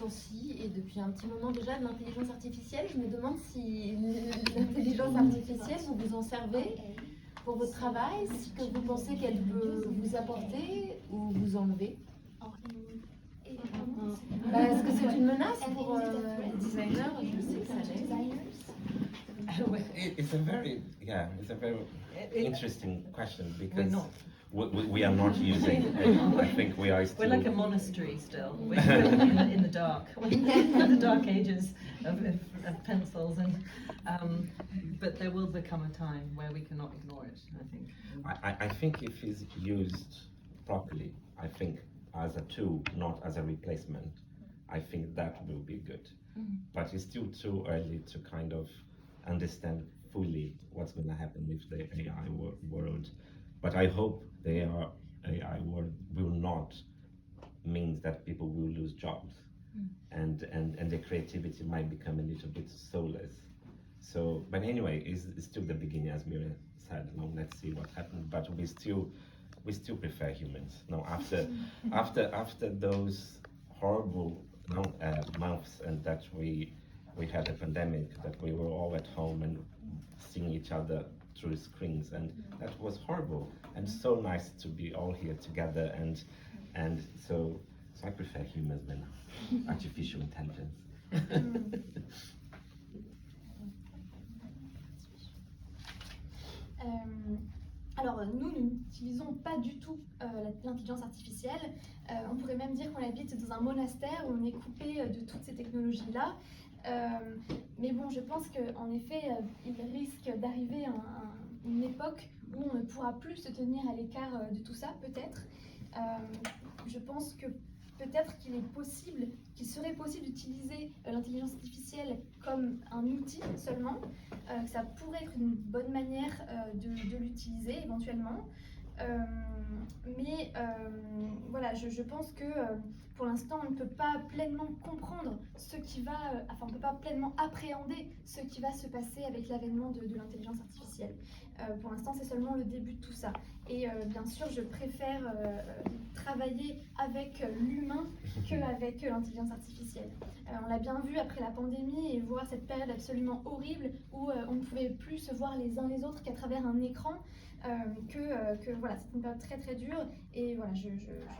temps-ci et depuis un petit moment déjà de l'intelligence artificielle. Je me demande si l'intelligence artificielle, vous en servez pour votre travail, si que vous pensez qu'elle peut vous apporter ou vous enlever. Est-ce que c'est une menace pour les designers? Je sais que ça l'est. It's a very interesting question because we are not using. I think we are still. We're like a monastery still. We're in the dark, in the dark ages of pencils, but there will become a time where we cannot ignore it. I think. I think if it's used properly, I think as a tool, not as a replacement, I think that will be good. But it's still too early to kind of understand fully what's going to happen with the AI world. But I hope the AI world will not mean that people will lose jobs, and the creativity might become a little bit soulless. So, but anyway, it's still the beginning, as Mira said. Now let's see what happens. But we still prefer humans. Now after those horrible months, and that we had a pandemic, that we were all at home and seeing each other through screens, and that was horrible, and so nice to be all here together, and so I prefer humans than artificial intelligence. Alors nous n'utilisons pas du tout l'intelligence artificielle. On pourrait même dire qu'on habite dans un monastère où on est coupé de toutes ces technologies-là. Mais bon, je pense qu'en effet, il risque d'arriver une époque où on ne pourra plus se tenir à l'écart de tout ça, peut-être. Je pense que peut-être qu'il serait possible d'utiliser l'intelligence artificielle comme un outil seulement, que ça pourrait être une bonne manière de l'utiliser éventuellement. Mais voilà, je pense que pour l'instant on ne peut pas pleinement comprendre on ne peut pas pleinement appréhender ce qui va se passer avec l'avènement de l'intelligence artificielle. Pour l'instant c'est seulement le début de tout ça. Et bien sûr je préfère travailler avec l'humain qu'avec l'intelligence artificielle. On l'a bien vu après la pandémie et voir cette période absolument horrible où on ne pouvait plus se voir les uns les autres qu'à travers un écran. Que voilà, c'est une période très très dure et voilà, je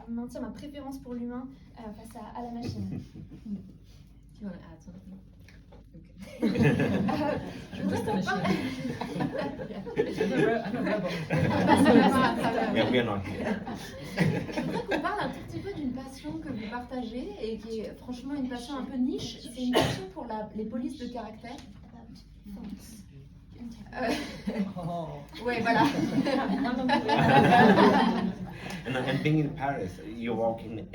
maintiens ma préférence pour l'humain face à la machine. Do you want to add something? Je voudrais qu'on parle. Yeah, we are not here. Je voudrais qu'on parle un tout petit peu d'une passion que vous partagez et qui est franchement une passion un peu niche. C'est une passion pour les polices de caractère. Ouais, voilà. And being in Paris, you walk in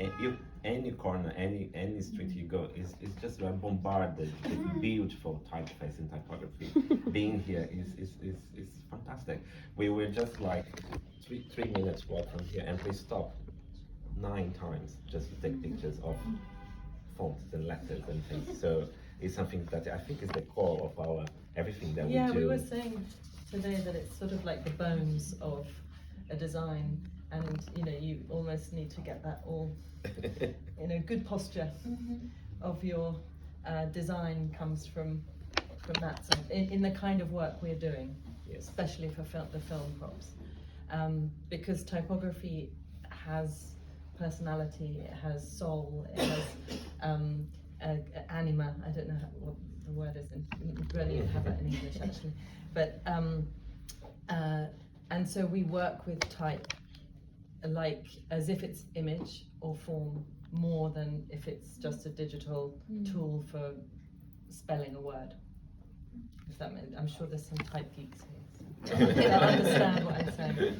any corner, any street you go, it's just bombarded with beautiful typeface and typography. Being here is fantastic. We were just like 3 minutes walk from here, and we stopped 9 times just to take pictures of fonts and letters and things. So it's something that I think is the core of our everything that we do. Yeah, we were saying today that it's sort of like the bones of a design, and you almost need to get that all in a good posture of your design comes from that side, in the kind of work we're doing, especially for the film props, because typography has personality, it has soul, it has anima. I don't know what the word is, really have that in English actually, but and so we work with type like as if it's image or form more than if it's just a digital tool for spelling a word. If that makes, I'm sure there's some type geeks here, so they'll understand what I'm saying.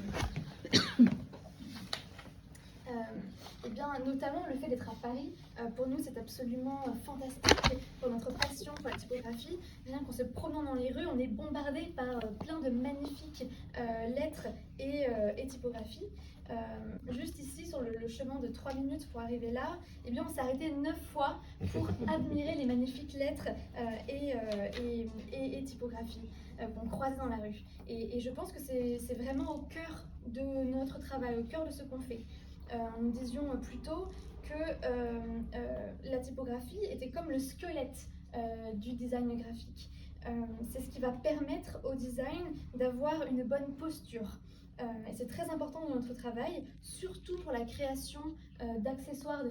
Eh bien, notamment le fait d'être à Paris, pour nous c'est absolument fantastique pour notre passion pour la typographie. Rien qu'en se promenant dans les rues, on est bombardé par plein de magnifiques lettres et typographies. Juste ici, sur le chemin de 3 minutes pour arriver là, eh bien, on s'est arrêté 9 fois pour admirer les magnifiques lettres et typographies qu'on croise dans la rue. Et je pense que c'est vraiment au cœur de notre travail, au cœur de ce qu'on fait. Nous disions plus tôt, que la typographie était comme le squelette du design graphique. C'est ce qui va permettre au design d'avoir une bonne posture. Et c'est très important dans notre travail, surtout pour la création d'accessoires de